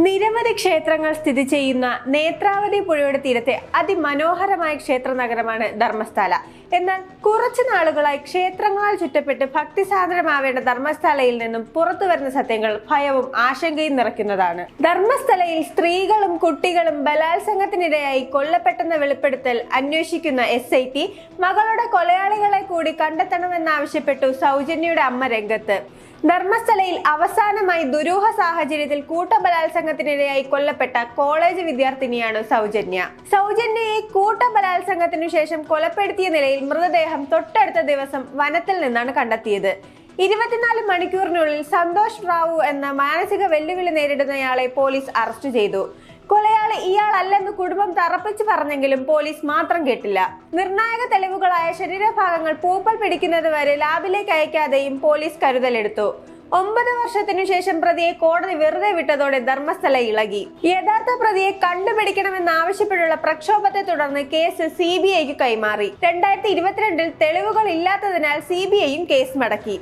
നിരവധി ക്ഷേത്രങ്ങൾ സ്ഥിതി ചെയ്യുന്ന നേത്രാവതി പുഴയുടെ തീരത്തെ അതിമനോഹരമായ ക്ഷേത്ര നഗരമാണ് ധർമ്മസ്ഥല. എന്നാൽ കുറച്ചു നാളുകളായി ക്ഷേത്രങ്ങളാൽ ചുറ്റപ്പെട്ട് ഭക്തിസാന്ദ്രമാവേണ്ട ധർമ്മസ്ഥലയിൽ നിന്നും പുറത്തു വരുന്ന സത്യങ്ങൾ ഭയവും ആശങ്കയും നിറയ്ക്കുന്നതാണ്. ധർമ്മസ്ഥലയിൽ സ്ത്രീകളും കുട്ടികളും ബലാത്സംഗത്തിനിരയായി കൊല്ലപ്പെട്ടെന്ന വെളിപ്പെടുത്തൽ അന്വേഷിക്കുന്ന SIT മകളുടെ കൊലയാളികളെ കൂടി കണ്ടെത്തണമെന്നാവശ്യപ്പെട്ടു സൗജന്യയുടെ അമ്മ രംഗത്ത്. ധർമ്മസ്ഥലയിൽ അവസാനമായി ദുരൂഹ സാഹചര്യത്തിൽ കൂട്ടബലാത്സംഗത്തിനിരയായി കൊല്ലപ്പെട്ട കോളേജ് വിദ്യാർത്ഥിനിയാണ് സൗജന്യ. സൗജന്യയെ കൂട്ടബലാത്സംഗത്തിനു ശേഷം കൊലപ്പെടുത്തിയ നിലയിൽ മൃതദേഹം തൊട്ടടുത്ത ദിവസം വനത്തിൽ നിന്നാണ് കണ്ടെത്തിയത്. 24 മണിക്കൂറിനുള്ളിൽ സന്തോഷ് റാവു എന്ന മാനസിക വെല്ലുവിളി നേരിടുന്നയാളെ പോലീസ് അറസ്റ്റ് ചെയ്തു. കൊലയാളി ഇയാളല്ലെന്ന് കുടുംബം തറപ്പിച്ചു പറഞ്ഞെങ്കിലും പോലീസ് മാത്രം കേട്ടില്ല. നിർണായക തെളിവുകളായ ശരീരഭാഗങ്ങൾ പൂപ്പൽ പിടിക്കുന്നത് വരെ ലാബിലേക്ക് അയക്കാതെയും പോലീസ് കരുതലെടുത്തു. 9 വർഷത്തിനു ശേഷം പ്രതിയെ കോടതി വെറുതെ വിട്ടതോടെ ധർമ്മസ്ഥല ഇളകി. യഥാർത്ഥ പ്രതിയെ കണ്ടുപിടിക്കണമെന്നാവശ്യപ്പെട്ടുള്ള പ്രക്ഷോഭത്തെ തുടർന്ന് കേസ് CBIക്ക് കൈമാറി. 2022 തെളിവുകൾ ഇല്ലാത്തതിനാൽ CBIയും കേസ് മടക്കി.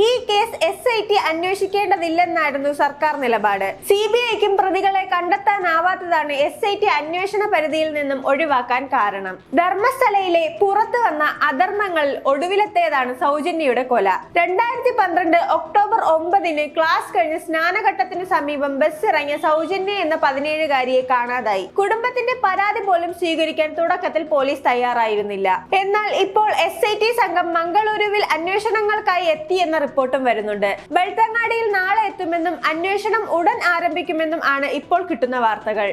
ഈ കേസ് SIT അന്വേഷിക്കേണ്ടതില്ലെന്നായിരുന്നു സർക്കാർ നിലപാട്. CBIക്കും പ്രതികളെ കണ്ടെത്താനാവാത്തതാണ് SIT അന്വേഷണ പരിധിയിൽ നിന്നും ഒഴിവാക്കാൻ കാരണം. ധർമ്മസ്ഥലയിലെ പുറത്തു വന്ന അധർമ്മങ്ങളിൽ ഒടുവിലത്തേതാണ് സൗജന്യയുടെ കൊല. 2012 ഒക്ടോബർ 9 ക്ലാസ് കഴിഞ്ഞ് സ്നാനഘട്ടത്തിനു സമീപം ബസ് ഇറങ്ങിയ സൗജന്യ എന്ന 17-കാരിയെ കാണാതായി. കുടുംബത്തിന്റെ പരാതി പോലും സ്വീകരിക്കാൻ തുടക്കത്തിൽ പോലീസ് തയ്യാറായിരുന്നില്ല. എന്നാൽ ഇപ്പോൾ SIT സംഘം മംഗളൂരുവിൽ അന്വേഷണങ്ങൾക്കായി എത്തിയെന്ന റിപ്പോർട്ടും വരുന്നുണ്ട്. ബെൽത്തങ്ങാടിയിൽ നാളെ എത്തുമെന്നും അന്വേഷണം ഉടൻ ആരംഭിക്കുമെന്നും ആണ് ഇപ്പോൾ കിട്ടുന്ന വാർത്തകൾ.